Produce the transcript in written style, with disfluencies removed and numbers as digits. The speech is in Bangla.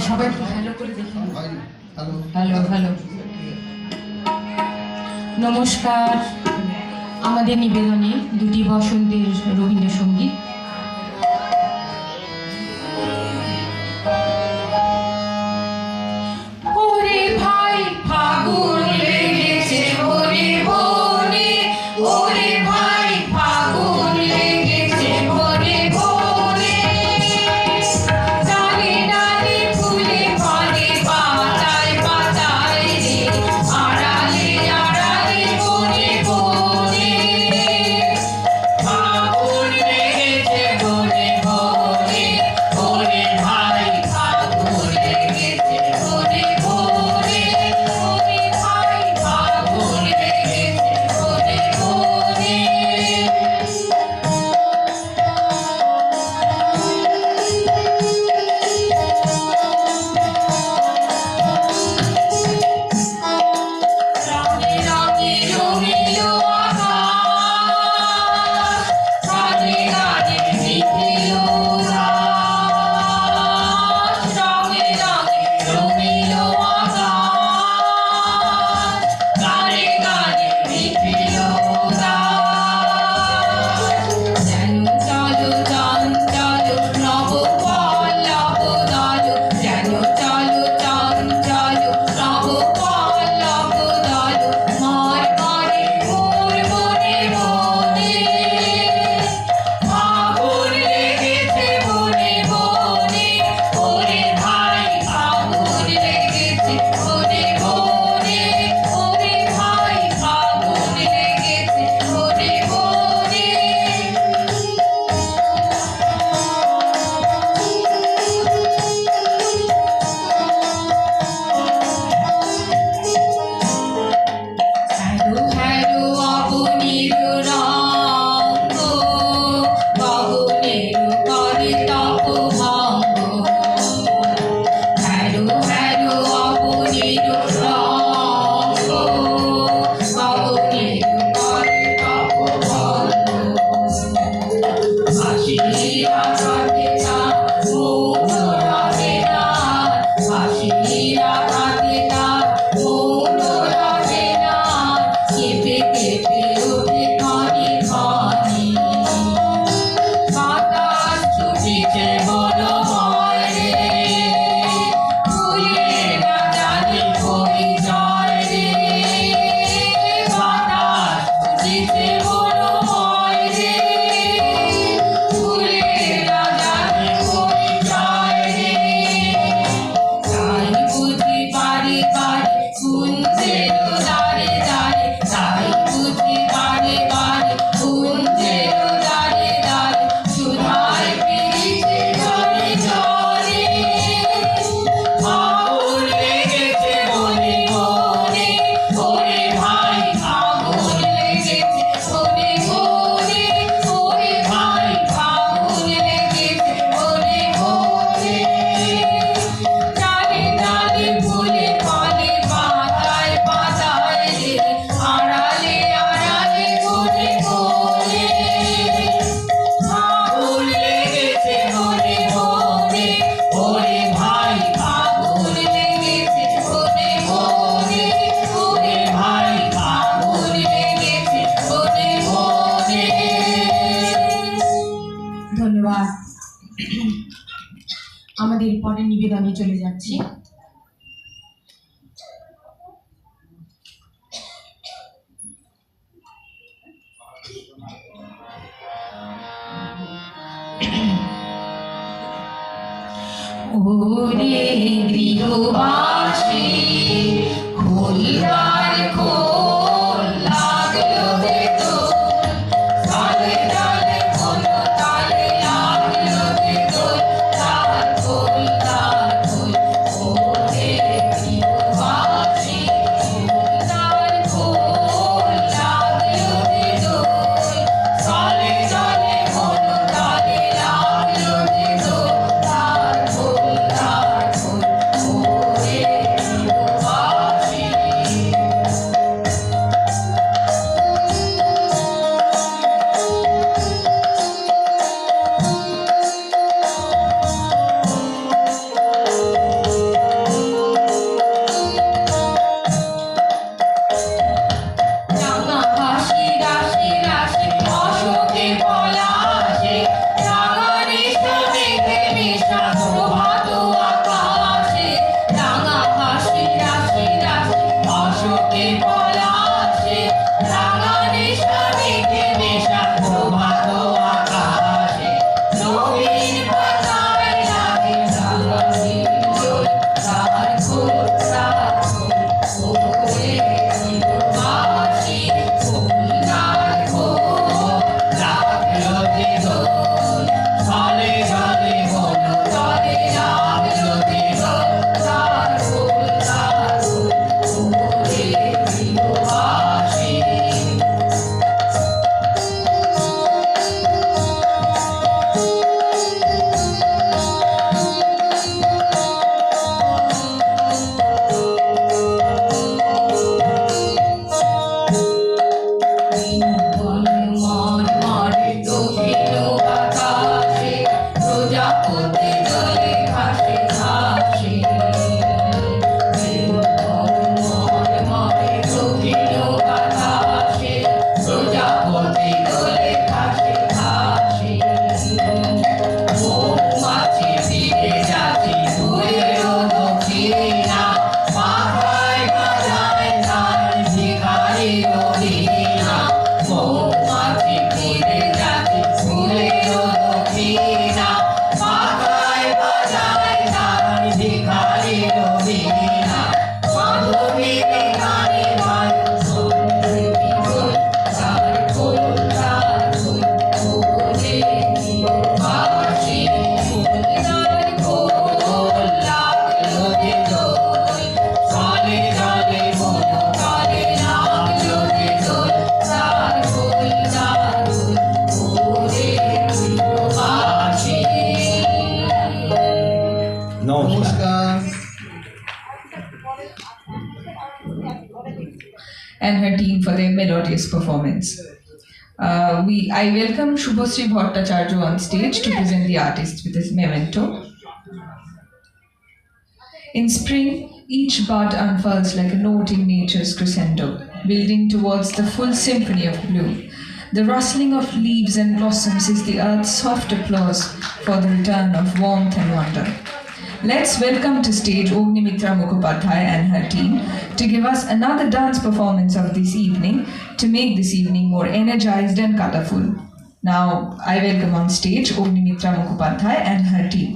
সবাই হ্যালো করে দেখি। হ্যালো হ্যালো, নমস্কার। আমাদের নিবেদনে দুটি বসন্তের রবীন্দ্রসঙ্গীত। ওরে ভাই ফাগুন লেগেছে ওরে বনে, ওরে ভাই ফাগুন লেগেছে ওরে বনে, ডালে ডালে ফুলে ফলে পাতায় পাতায় রে, আড়ালে আড়ালে বনে বনে, ফাগুন লেগেছে বনে বনে, ওরে ভাই ফাগুন লেগেছে বনে বনে, ওরে ভাই ফাগুন লেগেছে বনে বনে। রঙে রঙে রঙিলো আকাশ, গানে গানে মিঠিলো রাস। রঙে রঙে রঙিলো আকাশ, গানে গানে মিঠিলো রাস। যেন চলো চঞ্চল নব পল্লব দল, যেন চলো চঞ্চল নব পল্লব দল, ময় করে মোর মনে মনে, ফাগুন লেগেছে বনে বনে, ওরে ভাই ফাগুন লেগেছে বনে বনে, ওরে ভাই ফাগুন লেগেছে বনে বনে। হ্যালো হ্যালো অবনীর রঙ্গ, গগনের করে তপভঙ্গ। হ্যালো হ্যালো অবনীর রঙ্গ, গগনের করে তপভঙ্গ। হাসিয়া কাঁদে না মৌন রহে না, হাসিয়া কাঁদে না মৌন রহে না, কেঁপে কেঁপে ওঠে ক্ষণে ক্ষণে। বাতাস ছুটিছে বনময় রে, ফুলের না জানে পরিচয় রে, বাতাস ছুটিছে বনময় রে, ফুলের না জানে পরিচয় রে। তাই বুঝি বারে বারে কুঞ্জের দ্বারে দ্বারে, তাই বুঝি বারে বারে কুঞ্জের দ্বারে দ্বারে, সুধায় ফিরিছে জলে জলে। ফাগুন লেগেছে বনে বনে, ওরে ভাই ফাগুন লেগেছে বনে বনে, ওরে ভাই ফাগুন লেগেছে বনে বনে। ডালে ডালে ফুলে ফলে পাতায় পাতায় রে, আড়ালে আড়ালে বনে বনে, ফাগুন লেগেছে বনে বনে, ওরে ভাই ফাগুন লেগেছে বনে বনে, ওরে ভাই ফাগুন লেগেছে বনে বনে। ধন্যবাদ। আমাদের পরের নিবেদনে চলে যাচ্ছি। ওরে গৃহবাসী খোলবার খোল লাগলো রে তোর, তালে তালে খোল তালে লাগলো রে তোর, তার খোল তার খোল। ওরে গৃহবাসী খোলবার খোল লাগলো রে তোর, তালে তালে খোল তালে লাগলো রে তোর, তার খোল তার খোল। ওরে গৃহবাসী নমস্কার। And her team for their melodious performance. I welcome Shubhasri Bhattacharya on stage to present the artist with his memento. In spring, each bud unfurls like a note in nature's crescendo, building towards the full symphony of blue. The rustling of leaves and blossoms is the earth's soft applause for the return of warmth and wonder. Let's welcome to stage Ognimitra Mukhopadhyay and her team to give us another dance performance of this evening to make this evening more energized and colorful. Now, I welcome on stage Ognimitra Mukhopadhyay and her team.